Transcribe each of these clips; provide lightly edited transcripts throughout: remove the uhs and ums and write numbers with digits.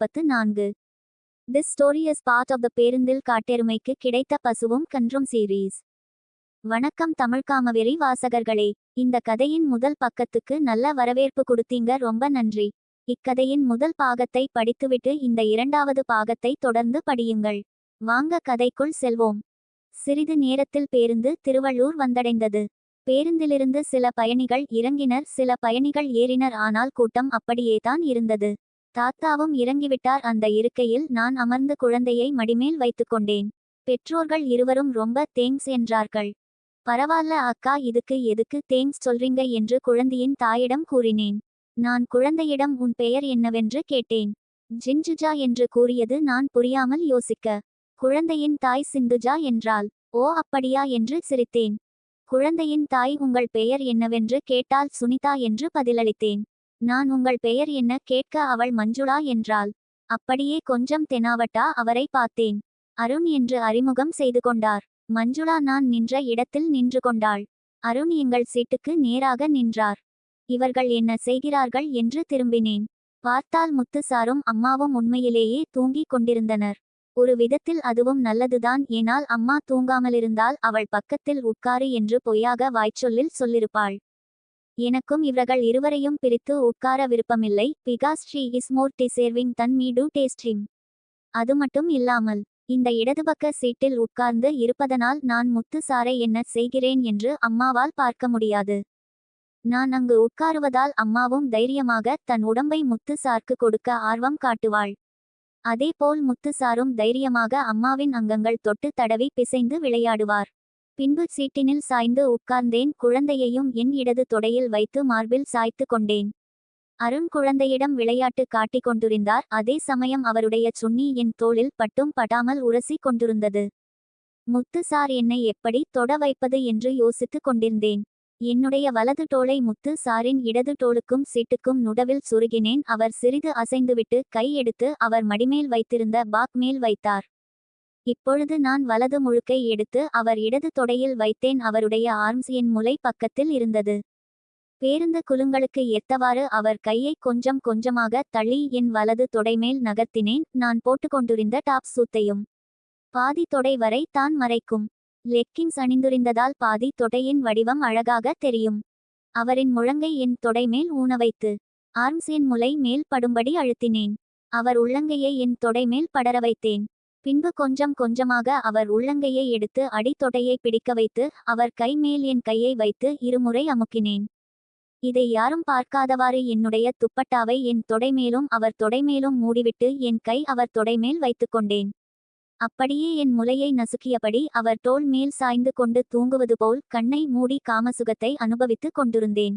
44. This story is part of the பேருந்தில் காட்டெருமைக்கு கிடைத்த பசுவும் கன்றும் சீரீஸ். வணக்கம் தமிழ்காமவெறி வாசகர்களே, இந்த கதையின் முதல் பக்கத்துக்கு நல்ல வரவேற்பு கொடுத்தீங்க, ரொம்ப நன்றி. இக்கதையின் முதல் பாகத்தை படித்துவிட்டு இந்த இரண்டாவது பாகத்தை தொடர்ந்து படியுங்கள். வாங்க கதைக்குள் செல்வோம். சிறிது நேரத்தில் பேருந்து திருவள்ளூர் வந்தடைந்தது. பேருந்திலிருந்து சில பயணிகள் இறங்கினர், சில பயணிகள் ஏறினர். ஆனால் கூட்டம் அப்படியேதான் இருந்தது. தாத்தாவும் இறங்கிவிட்டார். அந்த இருக்கையில் நான் அமர்ந்து குழந்தையை மடிமேல் வைத்துக்கொண்டேன். பெற்றோர்கள் இருவரும் ரொம்ப தேங்க்ஸ் என்றார்கள். பரவால்ல அக்கா, இதுக்கு எதுக்கு தேங்க்ஸ் சொல்றீங்க என்று குழந்தையின் தாயிடம் கூறினேன். நான் குழந்தையிடம் உன் பெயர் என்னவென்று கேட்டேன். ஜிஞ்சுஜா என்று கூறியது. நான் புரியாமல் யோசிக்க, குழந்தையின் தாய் சிந்துஜா என்றாள். ஓ அப்படியா என்று சிரித்தேன். குழந்தையின் தாய் உங்கள் பெயர் என்னவென்று கேட்டால் சுனிதா என்று பதிலளித்தேன். நான் உங்கள் பெயர் என்ன கேட்க அவள் மஞ்சுளா என்றாள். அப்படியே கொஞ்சம் தெனாவட்டா அவரை பார்த்தேன். அருண் என்று அறிமுகம் செய்து கொண்டார். மஞ்சுளா நான் நின்ற இடத்தில் நின்று கொண்டாள். அருண் எங்கள் சீட்டுக்கு நேராக நின்றார். இவர்கள் என்ன செய்கிறார்கள் என்று திரும்பினேன். பார்த்தால் முத்துசாரும் அம்மாவும் உண்மையிலேயே தூங்கிக் கொண்டிருந்தனர். ஒரு விதத்தில் அதுவும் நல்லதுதான். ஏனால் அம்மா தூங்காமலிருந்தால் அவள் பக்கத்தில் உட்காரு என்று பொய்யாக வாய்ச்சொல்லில் சொல்லிருப்பாள். எனக்கும் இவர்கள் இருவரையும் பிரித்து உட்கார விருப்பமில்லை. Because she is more deserving than me to taste him. அது மட்டும் இல்லாமல் இந்த இடதுபக்க சீட்டில் உட்கார்ந்து இருப்பதனால் நான் முத்து சாரை என்ன செய்கிறேன் என்று அம்மாவால் பார்க்க முடியாது. நான் அங்கு உட்காருவதால் அம்மாவும் தைரியமாக தன் உடம்பை முத்து சார்க்கு கொடுக்க ஆர்வம் காட்டுவாள். அதேபோல் முத்துசாரும் தைரியமாக அம்மாவின் அங்கங்கள் தொட்டு தடவி பிசைந்து விளையாடுவார். பின்பு சீட்டினில் சாய்ந்து உட்கார்ந்தேன். குழந்தையையும் என் இடது தொடையில் வைத்து மார்பில் சாய்த்து கொண்டேன். அருண் குழந்தையிடம் விளையாட்டு காட்டிக் கொண்டிருந்தார். அதே சமயம் அவருடைய சுன்னி என் தோளில் பட்டும் படாமல் உரசி கொண்டிருந்தது. முத்துசார் என்னை எப்படி தொட வைப்பது என்று யோசித்து கொண்டிருந்தேன். என்னுடைய வலது தோளை முத்து சாரின் இடது தோளுக்கும் சீட்டுக்கும் நுடவில் சுருகினேன். அவர் சிறிது அசைந்துவிட்டு கை எடுத்து அவர் மடிமேல் வைத்திருந்த பாக் மேல் வைத்தார். இப்பொழுது நான் வலது முழுக்கை எடுத்து அவர் இடது தொடையில் வைத்தேன். அவருடைய ஆர்ம்ஸ் என் முலை பக்கத்தில் இருந்தது. பேருந்து குலுங்களுக்கு ஏற்றவாறு அவர் கையை கொஞ்சம் கொஞ்சமாக தள்ளி என் வலது தொடைமேல் நகர்த்தினேன். நான் போட்டுக்கொண்டிருந்த டாப் சூத்தையும் பாதி தொடை வரை தான் மறைக்கும் லெக்கிங்ஸ் அணிந்திருந்ததால் பாதி தொடையின் வடிவம் அழகாக தெரியும். அவரின் முழங்கை என் தொடைமேல் ஊன வைத்து ஆர்ம்ஸ் என் முலை மேல் படும்படி அழுத்தினேன். அவர் உள்ளங்கையை என் தொடைமேல் படர வைத்தேன். பின்பு கொஞ்சம் கொஞ்சமாக அவர் உள்ளங்கையை எடுத்து அடி தொடையை பிடிக்க வைத்து அவர் கை மேல் என் கையை வைத்து இருமுறை அமுக்கினேன். இதை யாரும் பார்க்காதவாறு என்னுடைய துப்பட்டாவை என் தொடைமேலும் அவர் தொடைமேலும் மூடிவிட்டு என் கை அவர் தொடைமேல் வைத்துக்கொண்டேன். அப்படியே என் முலையை நசுக்கியபடி அவர் தோள் மேல் சாய்ந்து கொண்டு தூங்குவது போல் கண்ணை மூடி காமசுகத்தை அனுபவித்து கொண்டிருந்தேன்.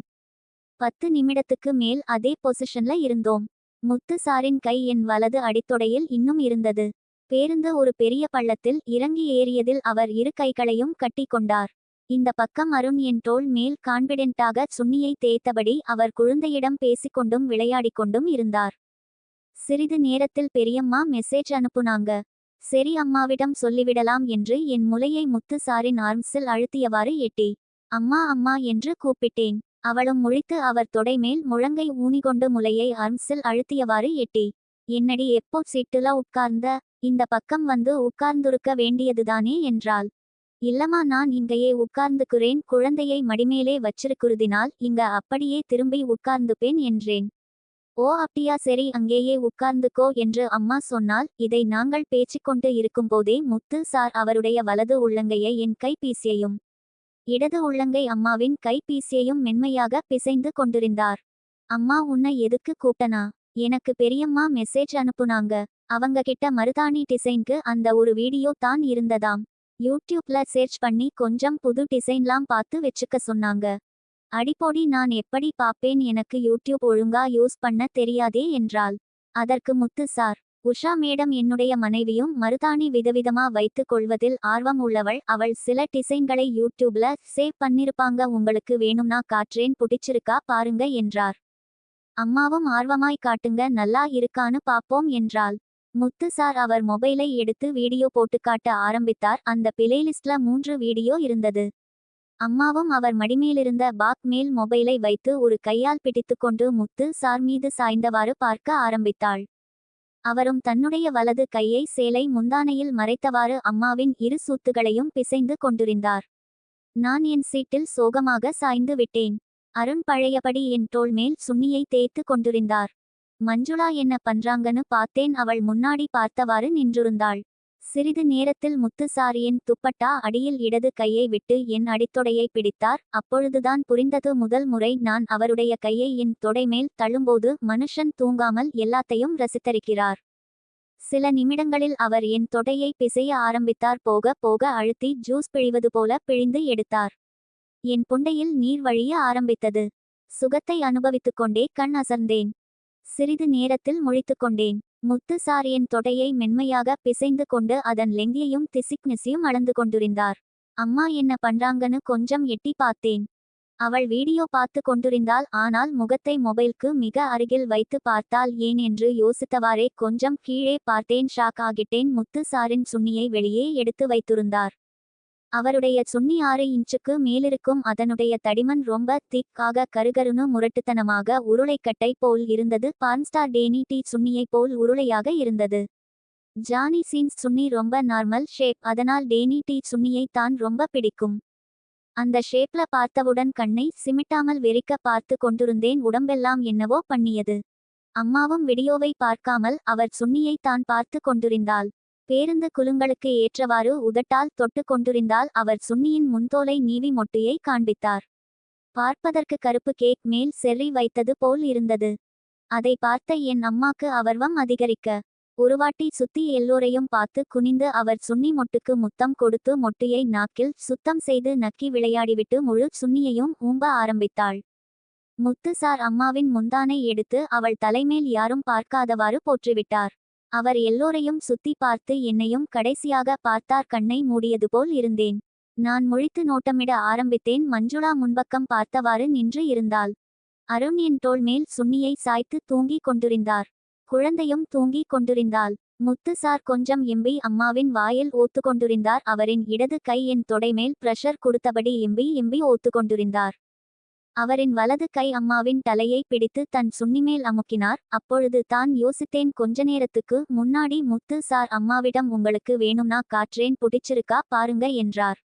10 நிமிடத்துக்கு மேல் அதே பொசிஷன்ல இருந்தோம். முத்து சாரின் கை என் வலது அடித்தொடையில் இன்னும் இருந்தது. பேருந்து ஒரு பெரிய பள்ளத்தில் இறங்கி ஏறியதில் அவர் இரு கைகளையும் கட்டி கொண்டார். இந்த பக்கம் அருண் என் தோள் மேல் கான்பிடென்ட்டாக சுன்னியை தேய்த்தபடி அவர் குழந்தையிடம் பேசிக்கொண்டும் விளையாடிக்கொண்டும் இருந்தார். சிறிது நேரத்தில் பெரியம்மா மெசேஜ் அனுப்புனாங்க. சரி அம்மாவிடம் சொல்லிவிடலாம் என்று என் முலையை முத்து சாரின் ஆர்ம்ஸில் அழுத்தியவாறு எட்டி அம்மா அம்மா என்று கூப்பிட்டேன். அவளும் முழித்து அவர் தொடைமேல் முழங்கை ஊனிகொண்டு முலையை ஆர்ம்ஸில் அழுத்தியவாறு எட்டி என்னடி எப்போ சீட்டுல உட்கார்ந்த, இந்த பக்கம் வந்து உட்கார்ந்துருக்க வேண்டியதுதானே என்றாள். இல்லம்மா, நான் இங்கேயே உட்கார்ந்துக்குறேன், குழந்தையை மடிமேலே வச்சிருக்குறதினால் இங்க அப்படியே திரும்பி உட்கார்ந்துப்பேன் என்றேன். ஓ அப்படியா, சரி அங்கேயே உட்கார்ந்துக்கோ என்று அம்மா சொன்னால். இதை நாங்கள் பேச்சிக்கொண்டு இருக்கும்போதே முத்து சார் அவருடைய வலது உள்ளங்கையை என் கைபீசியையும் இடது உள்ளங்கை அம்மாவின் கைபீசியையும் மென்மையாக பிசைந்து கொண்டிருந்தார். அம்மா உன்னை எதுக்கு கூப்பிட்டனா? எனக்கு பெரியம்மா மெசேஜ் அனுப்புனாங்க. அவங்க கிட்ட மருதாணி டிசைனுக்கு அந்த ஒரு வீடியோ தான் இருந்ததாம். யூடியூப்ல சர்ச் பண்ணி கொஞ்சம் புது டிசைன்லாம் பார்த்து வச்சுக்க சொன்னாங்க. அடிப்போடி, நான் எப்படி பாப்பேன், எனக்கு யூடியூப் ஒழுங்கா யூஸ் பண்ண தெரியாதே என்றாள். அதற்கு முத்து சார், உஷா மேடம் என்னுடைய மனைவியும் மருதாணி விதவிதமா வைத்து கொள்வதில் ஆர்வம் உள்ளவள். அவள் சில டிசைன்களை யூடியூப்ல சேவ் பண்ணிருப்பாங்க, உங்களுக்கு வேணும்னா காட்டுறேன், புடிச்சிருக்கா பாருங்க என்றார். அம்மாவும் ஆர்வமாய் காட்டுங்க, நல்லா இருக்கான்னு பாப்போம் என்றாள். முத்து சார் அவர் மொபைலை எடுத்து வீடியோ போட்டு காட்ட ஆரம்பித்தார். அந்த பிளேலிஸ்ட்ல 3 வீடியோ இருந்தது. அம்மாவும் அவர் மடிமேலிருந்த பாக் மேல் மொபைலை வைத்து ஒரு கையால் பிடித்துக்கொண்டு முத்து சார் மீது சாய்ந்தவாறு பார்க்க ஆரம்பித்தாள். அவரும் தன்னுடைய வலது கையை சேலை முந்தானையில் மறைத்தவாறு அம்மாவின் இரு சூத்துகளையும் பிசைந்து கொண்டிருந்தார். நான் என் சீட்டில் சோகமாக சாய்ந்து விட்டேன். அருண் பழையபடி என் தோள் மேல் சுண்ணியை தேய்த்து கொண்டிருந்தார். மஞ்சுளா என்ன பண்றாங்கன்னு பார்த்தேன். அவள் முன்னாடி பார்த்தவாறு நின்றிருந்தாள். சிறிது நேரத்தில் முத்துசாரியின் துப்பட்டா அடியில் இடது கையை விட்டு என் அடித்தொடையை பிடித்தார். அப்பொழுதுதான் புரிந்தது, முதல் முறை நான் அவருடைய கையை என் தொடைமேல் தள்ளும்போது மனுஷன் தூங்காமல் எல்லாத்தையும் ரசித்திருக்கிறார். சில நிமிடங்களில் அவர் என் தொடையை பிசைய ஆரம்பித்தார். போக போக அழுத்தி ஜூஸ் பிழிவது போல பிழிந்து எடுத்தார். என் புண்டையில் நீர் வழிய ஆரம்பித்தது. சுகத்தை அனுபவித்துக்கொண்டே கண் அசர்ந்தேன். சிறிது நேரத்தில் முழித்துக்கொண்டேன். முத்துசாரியின் தொடையை மென்மையாக பிசைந்து கொண்டு அதன் லெங்கியையும் திசிக்னஸையும் அளந்து கொண்டிருந்தார். அம்மா என்ன பண்றாங்கன்னு கொஞ்சம் எட்டி பார்த்தேன். அவள் வீடியோ பார்த்து கொண்டிருந்தாள். ஆனால் முகத்தை மொபைலுக்கு மிக அருகில் வைத்து பார்த்தாள். ஏன் என்று யோசித்தவாறே கொஞ்சம் கீழே பார்த்தேன். ஷாக் ஆகிட்டேன். முத்துசாரின் சுண்ணியை வெளியே எடுத்து வைத்திருந்தார். அவருடைய சுண்ணி 6 இன்ச்சுக்கு மேலிருக்கும். அதனுடைய தடிமன் ரொம்ப திக்காக கருகருன்னு முரட்டுத்தனமாக உருளைக்கட்டை போல் இருந்தது. பான்ஸ்டார் டேனி டீ சுண்ணியை போல் உருளையாக இருந்தது. ஜானி சீன்ஸ் சுண்ணி ரொம்ப நார்மல் ஷேப். அதனால் டேனி டீ சுண்ணியை தான் ரொம்ப பிடிக்கும். அந்த ஷேப்ல பார்த்தவுடன் கண்ணை சிமிட்டாமல் வெறிக்க பார்த்து கொண்டிருந்தேன். உடம்பெல்லாம் என்னவோ பண்ணியது. அம்மாவும் வீடியோவை பார்க்காமல் அவர் சுண்ணியை தான் பார்த்து கொண்டிருந்தாள். பேருந்து குலுங்களுக்கு ஏற்றவாறு உதட்டால் தொட்டு கொண்டிருந்தால். அவர் சுண்ணியின் முன்தோலை நீவி மொட்டையை காண்பித்தார். பார்ப்பதற்கு கருப்பு கேக் மேல் செர்ரி வைத்தது போல் இருந்தது. அதை பார்த்த என் அம்மாக்கு ஆர்வம் அதிகரிக்க, ஒருவாட்டி சுத்தி எல்லோரையும் பார்த்து குனிந்து அவர் சுண்ணி மொட்டுக்கு முத்தம் கொடுத்து மொட்டையை நாக்கில் சுத்தம் செய்து நக்கி விளையாடிவிட்டு முழு சுண்ணியையும் ஊம்ப ஆரம்பித்தாள். முத்துசார் அம்மாவின் முந்தானை எடுத்து அவள் தலைமேல் யாரும் பார்க்காதவாறு போற்றிவிட்டார். அவர் எல்லோரையும் சுத்தி பார்த்து என்னையும் கடைசியாக பார்த்தார். கண்ணை மூடியது போல் இருந்தேன். நான் முழித்து நோட்டமிட ஆரம்பித்தேன். மஞ்சுளா முன்பக்கம் பார்த்தவாறு நின்று இருந்தாள். அருண் என் தோள் மேல் சுண்ணியை சாய்த்து தூங்கிக் கொண்டிருந்தார். குழந்தையும் தூங்கிக் கொண்டிருந்தாள். முத்துசார் கொஞ்சம் எம்பி அம்மாவின் வாயில் ஓத்துக்கொண்டிருந்தார். அவரின் இடது கை என் தொடைமேல் பிரஷர் கொடுத்தபடி எம்பி ஓத்துக்கொண்டிருந்தார். அவரின் வலது கை அம்மாவின் தலையை பிடித்து தன் சுண்ணிமேல் அமுக்கினார். அப்பொழுது தான் யோசித்தேன், கொஞ்ச நேரத்துக்கு முன்னாடி முத்து சார் அம்மாவிடம் உங்களுக்கு வேணும்னா காட்டுறேன், புடிச்சிருக்கா பாருங்க என்றார்.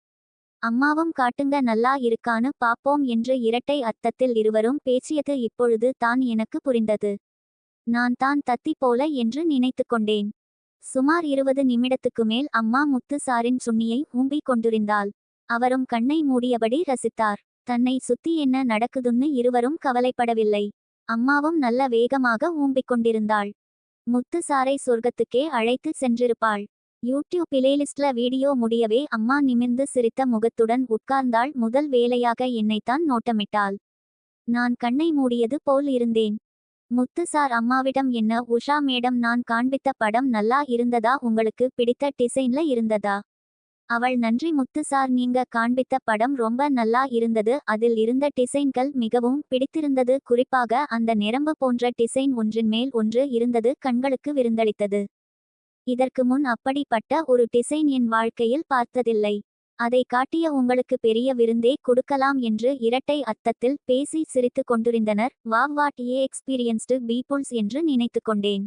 அம்மாவும் காட்டுங்க, நல்லா இருக்கான்னு பாப்போம் என்று இரட்டை அர்த்தத்தில் இருவரும் பேசியது இப்பொழுது தான் எனக்கு புரிந்தது. நான் தான் தத்தி போல என்று நினைத்து கொண்டேன். சுமார் 20 நிமிடத்துக்கு மேல் அம்மா முத்து சாரின் சுண்ணியை ஊம்பிக் கொண்டிருந்தாள். அவரும் கண்ணை மூடியபடி ரசித்தார். தன்னை சுத்தி என்ன நடக்குதுன்னு இருவரும் கவலைப்படவில்லை. அம்மாவும் நல்ல வேகமாக ஊம்பிக் கொண்டிருந்தாள். முத்துசாரை சொர்க்கத்துக்கே அழைத்து சென்றிருப்பாள். யூடியூப் பிளேலிஸ்ட்ல வீடியோ முடியவே அம்மா நிமிர்ந்து சிரித்த முகத்துடன் உட்கார்ந்தாள். முதல் வேலையாக என்னைத்தான் நோட்டமிட்டாள். நான் கண்ணை மூடியது போல் இருந்தேன். முத்துசார் அம்மாவிடம், என்ன உஷா மேடம், நான் காண்பித்த படம் நல்லா இருந்ததா, உங்களுக்கு பிடித்த டிசைன்ல இருந்ததா? அவள், நன்றி முத்துசார், நீங்க காண்பித்த படம் ரொம்ப நல்லா இருந்தது. அதில் இருந்த டிசைன்கள் மிகவும் பிடித்திருந்தது. குறிப்பாக அந்த நெரம்பு போன்ற டிசைன் ஒன்றின் மேல் ஒன்று இருந்தது, கண்களுக்கு விருந்தளித்தது. இதற்கு முன் அப்படிப்பட்ட ஒரு டிசைன் என் வாழ்க்கையில் பார்த்ததில்லை. அதை காட்டிய உங்களுக்கு பெரிய விருந்தே கொடுக்கலாம் என்று இரட்டை அர்த்தத்தில் பேசி சிரித்து கொண்டிருந்தனர். வாட் ஏ எக்ஸ்பீரியன்ஸ்டு பீப்புள்ஸ் என்று நினைத்து கொண்டேன்.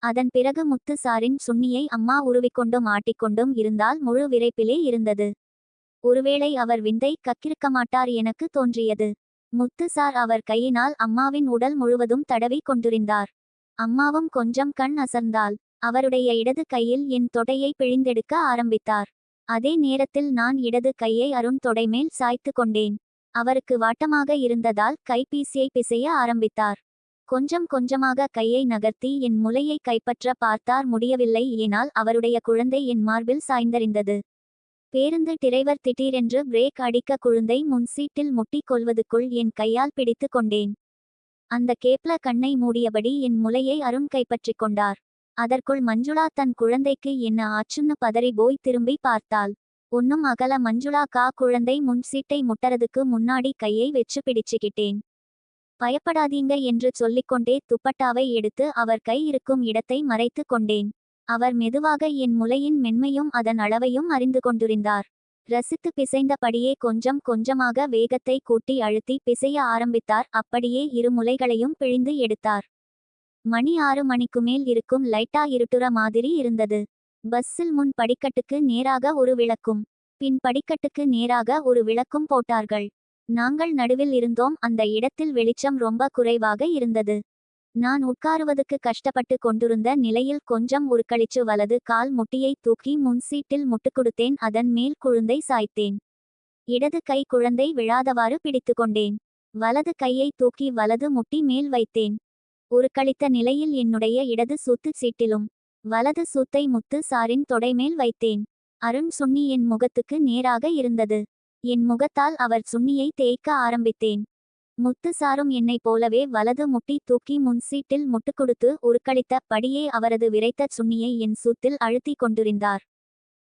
அதன் பிறகு முத்துசாரின் சுண்ணியை அம்மா உருவிக்கொண்டும் ஆட்டிக்கொண்டும் இருந்தால் முழு விரைப்பிலே இருந்தது. ஒருவேளை அவர் விந்தை கக்கிருக்கமாட்டார் எனக்கு தோன்றியது. முத்துசார் அவர் கையினால் அம்மாவின் உடல் முழுவதும் தடவி கொண்டிருந்தார். அம்மாவும் கொஞ்சம் கண் அசர்ந்தாள். அவருடைய இடது கையில் என் தொடையை பிழிந்தெடுக்க ஆரம்பித்தார். அதே நேரத்தில் நான் இடது கையை அருண் தொடைமேல் சாய்த்து கொண்டேன். அவருக்கு வாட்டமாக இருந்ததால் கைபேசியை பிசைய ஆரம்பித்தார். கொஞ்சம் கொஞ்சமாக கையை நகர்த்தி என் முலையை கைப்பற்ற பார்த்தார். முடியவில்லை. ஏனால் அவருடைய குழந்தை என் மார்பில் சாய்ந்தறிந்தது. பேருந்து டிரைவர் திடீரென்று பிரேக் அடிக்க குழந்தை முன் சீட்டில் முட்டிக் கொள்வதுக்குள் என் கையால் பிடித்து கொண்டேன். அந்த கேப்ல கண்ணை மூடியபடி என் முலையை அருண் கைப்பற்றிக் கொண்டார். அதற்குள் மஞ்சுளா தன் குழந்தைக்கு என்ன ஆச்சுன்னு பதறி போய் திரும்பி பார்த்தாள். ஒன்னும் அகல மஞ்சுளா கா. குழந்தை முன் சீட்டை முட்டறதுக்கு முன்னாடி கையை வெச்சு பிடிச்சுக்கிட்டேன். பயப்படாதீங்க என்று சொல்லிக்கொண்டே துப்பட்டாவை எடுத்து அவர் கை இருக்கும் இடத்தை மறைத்து கொண்டேன். அவர் மெதுவாக என் முலையின் மென்மையும் அதன் அளவையும் அறிந்து கொண்டிருந்தார். ரசித்து பிசைந்தபடியே கொஞ்சம் கொஞ்சமாக வேகத்தை கூட்டி அழுத்தி பிசைய ஆரம்பித்தார். அப்படியே இரு முலைகளையும் பிழிந்து எடுத்தார். மணி 6 மணிக்கு மேல் இருக்கும். லைட்டா இருட்டுற மாதிரி இருந்தது. பஸ்ஸில் முன் படிக்கட்டுக்கு நேராக ஒரு விளக்கும், பின் படிக்கட்டுக்கு நேராக ஒரு விளக்கும் போட்டார்கள். நாங்கள் நடுவில் இருந்தோம். அந்த இடத்தில் வெளிச்சம் ரொம்ப குறைவாக இருந்தது. நான் உட்காருவதுக்கு கஷ்டப்பட்டு கொண்டிருந்த நிலையில் கொஞ்சம் உருக்களிச்சு வலது கால் முட்டியை தூக்கி முன் சீட்டில் முட்டுக்கொடுத்தேன். அதன் மேல் குழந்தை சாய்த்தேன். இடது கை குழந்தை விழாதவாறு பிடித்துக்கொண்டேன். வலது கையை தூக்கி வலது முட்டி மேல் வைத்தேன். உருக்களித்த நிலையில் என்னுடைய இடது சூத்து சீட்டிலும் வலது சூத்தை முத்து சாரின் தொடைமேல் வைத்தேன். அருண் சுன்னி என் முகத்துக்கு நேராக இருந்தது. என் முகத்தால் அவர் சுன்னியை தேய்க்க ஆரம்பித்தேன். முத்துசாரும் என்னைப் போலவே வலது முட்டி தூக்கி முன் சீட்டில் முட்டுக்கொடுத்து உருக்களித்த படியே அவரது விரைத்த சுன்னியை என் சூத்தில் அழுத்தி கொண்டிருந்தார்.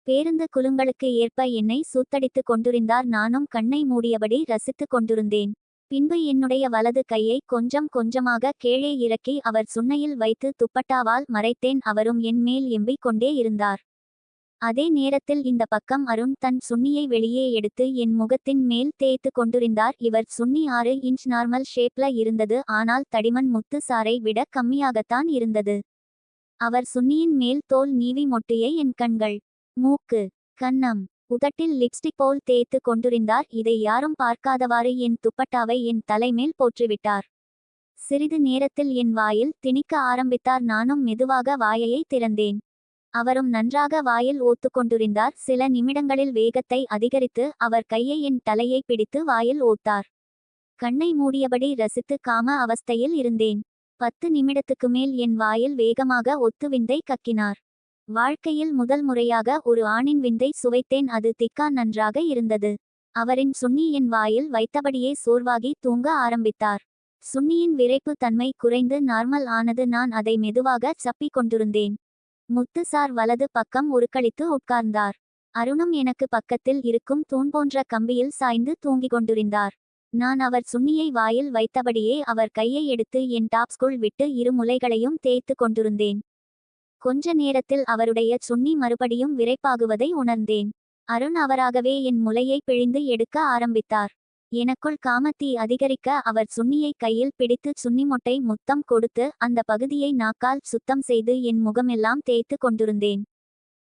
பேருந்து குலுங்களுக்கு ஏற்ப என்னை சூத்தடித்து கொண்டிருந்தார். நானும் கண்ணை மூடியபடி ரசித்து கொண்டிருந்தேன். பின்பு என்னுடைய வலது கையை கொஞ்சம் கொஞ்சமாக கீழே இறக்கி அவர் சுன்னையில் வைத்து துப்பட்டாவால் மறைத்தேன். அவரும் என் மேல் எம்பிக் கொண்டே இருந்தார். அதே நேரத்தில் இந்த பக்கம் அருண் தன் சுன்னியை வெளியே எடுத்து என் முகத்தின் மேல் தேய்த்து கொண்டிருந்தார். இவர் சுன்னி 6 இன்ச் நார்மல் ஷேப்ல இருந்தது. ஆனால் தடிமன் முத்து சாரை விட கம்மியாகத்தான் இருந்தது. அவர் சுன்னியின் மேல் தோல் நீவி மொட்டியை என் கண்கள், மூக்கு, கன்னம், உதட்டில் லிப்ஸ்டிக் போல் தேய்த்து கொண்டிருந்தார். இதை யாரும் பார்க்காதவாறு என் துப்பட்டாவை என் தலைமேல் போற்றுவிட்டார். சிறிது நேரத்தில் என் வாயில் திணிக்க ஆரம்பித்தார். நானும் மெதுவாக வாயையை திறந்தேன். அவரும் நன்றாக வாயில் ஊத்துக்கொண்டிருந்தார். சில நிமிடங்களில் வேகத்தை அதிகரித்து அவர் கையை என் தலையை பிடித்து வாயில் ஊத்தார். கண்ணை மூடியபடி ரசித்து காம அவஸ்தையில் இருந்தேன். 10 நிமிடத்துக்கு மேல் என் வாயில் வேகமாக ஒத்து விந்தை கக்கினார். வாழ்க்கையில் முதல் முறையாக ஒரு ஆணின் விந்தை சுவைத்தேன். அது திக்கா நன்றாக இருந்தது. அவரின் சுன்னி என் வாயில் வைத்தபடியே சோர்வாகி தூங்க ஆரம்பித்தார். சுன்னியின் விரைப்பு தன்மை குறைந்து நார்மல் ஆனது. நான் அதை மெதுவாக சப்பிக் கொண்டிருந்தேன். முத்துசார் வலது பக்கம் உருக்களித்து உட்கார்ந்தார். அருணும் எனக்கு பக்கத்தில் இருக்கும் தூண் போன்ற கம்பியில் சாய்ந்து தூங்கிக் கொண்டிருந்தார். நான் அவர் சுன்னியை வாயில் வைத்தபடியே அவர் கையை எடுத்து என் டாப்ஸ்குள் விட்டு இரு முலைகளையும் தேய்த்து கொண்டிருந்தேன். கொஞ்ச நேரத்தில் அவருடைய சுன்னி மறுபடியும் விரைப்பாகுவதை உணர்ந்தேன். அருண் அவராகவே என் முலையை பிழிந்து எடுக்க ஆரம்பித்தார். எனக்குள் காமத்தீ அதிகரிக்க அவர் சுன்னியை கையில் பிடித்து சுன்னி மொட்டை முத்தம் கொடுத்து அந்த பகுதியை நாக்கால் சுத்தம் செய்து என் முகமெல்லாம் தேய்த்து கொண்டிருந்தேன்.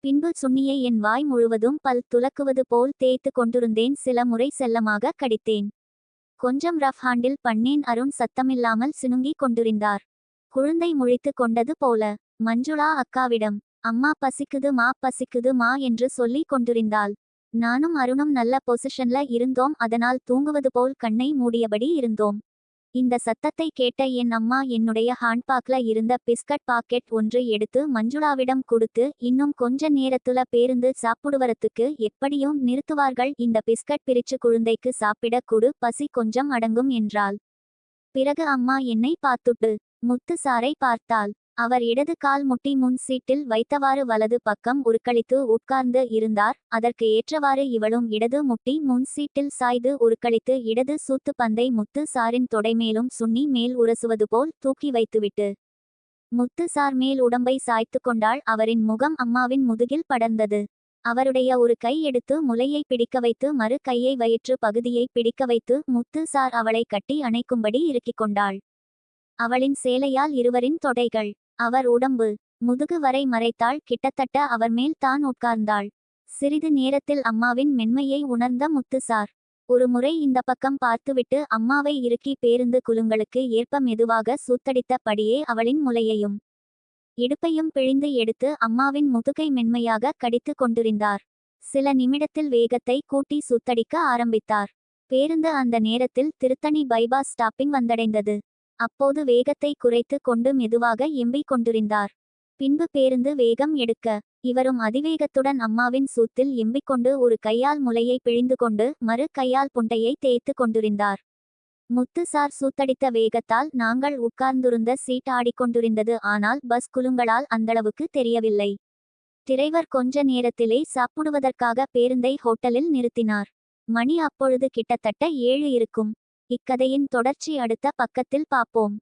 பின்பு சுன்னியை என் வாய் முழுவதும் பல் துலக்குவது போல் தேய்த்து கொண்டிருந்தேன். சில முறை செல்லமாக கடித்தேன். கொஞ்சம் ரஃப் ஹாண்டில் பண்ணேன். அருண் சத்தமில்லாமல் சினுங்கிக் கொண்டிருந்தார். குழந்தை முழித்து கொண்டது போல. மஞ்சுளா அக்காவிடம் அம்மா பசிக்குது மா பசிக்குது மா என்று சொல்லி கொண்டிருந்தாள். நானும் அருணும் நல்ல பொசிஷன்ல இருந்தோம். அதனால் தூங்குவது போல் கண்ணை மூடியபடி இருந்தோம். இந்த சத்தத்தை கேட்ட என் அம்மா என்னுடைய ஹாண்ட்பாக்ல இருந்த பிஸ்கட் பாக்கெட் ஒன்று எடுத்து மஞ்சுளாவிடம் கொடுத்து, இன்னும் கொஞ்ச நேரத்துல பேருந்து சாப்பிடுவரத்துக்கு எப்படியும் நிறுத்துவார்கள். இந்த பிஸ்கட் பிரிச்சு குழந்தைக்கு சாப்பிட கொடு, பசி கொஞ்சம் அடங்கும் என்றாள். பிறகு அம்மா என்னை பார்த்துட்டு முத்துசாரை பார்த்தாள். அவர் இடது கால் முட்டி முன் சீட்டில் வைத்தவாறு வலது பக்கம் உருக்களித்து உட்கார்ந்து இருந்தார். அதற்கு ஏற்றவாறு இவளும் இடது முட்டி முன் சீட்டில் சாய்து உருக்களித்து இடது சூத்து பந்தை முத்து சாரின் தொடைமேலும் சுன்னி மேல் உரசுவது போல் தூக்கி வைத்துவிட்டு முத்து சார் மேல் உடம்பை சாய்த்து கொண்டாள். அவரின் முகம் அம்மாவின் முதுகில் படர்ந்தது. அவருடைய ஒரு கை எடுத்து முலையை பிடிக்க வைத்து மறு கையை வயிற்று பகுதியை பிடிக்க வைத்து முத்து சார் அவளை கட்டி அணைக்கும்படி இறுக்கிக் கொண்டாள். அவளின் சேலையால் இருவரின் தொடைகள், அவர் உடம்பு, முதுகு வரை மறைத்தாள். கிட்டத்தட்ட அவர் மேல் தான் உட்கார்ந்தாள். சிறிது நேரத்தில் அம்மாவின் மென்மையை உணர்ந்த முத்துசார் ஒரு முறை இந்த பக்கம் பார்த்துவிட்டு அம்மாவை இறுக்கி பேருந்து குலுங்களுக்கு ஏற்ப மெதுவாக சூத்தடித்த படியே அவளின் முலையையும் இடுப்பையும் பிழிந்து எடுத்து அம்மாவின் முதுகை மென்மையாக கடித்து கொண்டிருந்தார். சில நிமிடத்தில் வேகத்தை கூட்டி சூத்தடிக்க ஆரம்பித்தார். பேருந்து அந்த நேரத்தில் திருத்தணி பைபாஸ் ஸ்டாப்பிங் வந்தடைந்தது. அப்போது வேகத்தை குறைத்து கொண்டு மெதுவாக எம்பிக் கொண்டிருந்தார். பின்பு பேருந்து வேகம் எடுக்க இவரும் அதிவேகத்துடன் அம்மாவின் சூத்தில் எம்பிக்கொண்டு ஒரு கையால் முலையை பிழிந்து கொண்டு மறு கையால் புண்டையை தேய்த்து கொண்டிருந்தார். முத்துசார் சூத்தடித்த வேகத்தால் நாங்கள் உட்கார்ந்திருந்த சீட் ஆடிக்கொண்டிருந்தது. ஆனால் பஸ் குலுங்களால் அந்தளவுக்கு தெரியவில்லை. டிரைவர் கொஞ்ச நேரத்திலே சாப்பிடுவதற்காக பேருந்தை ஹோட்டலில் நிறுத்தினார். மணி அப்பொழுது கிட்டத்தட்ட 7 இருக்கும். இக்கதையின் தொடர்ச்சி அடுத்த பக்கத்தில் பார்ப்போம்.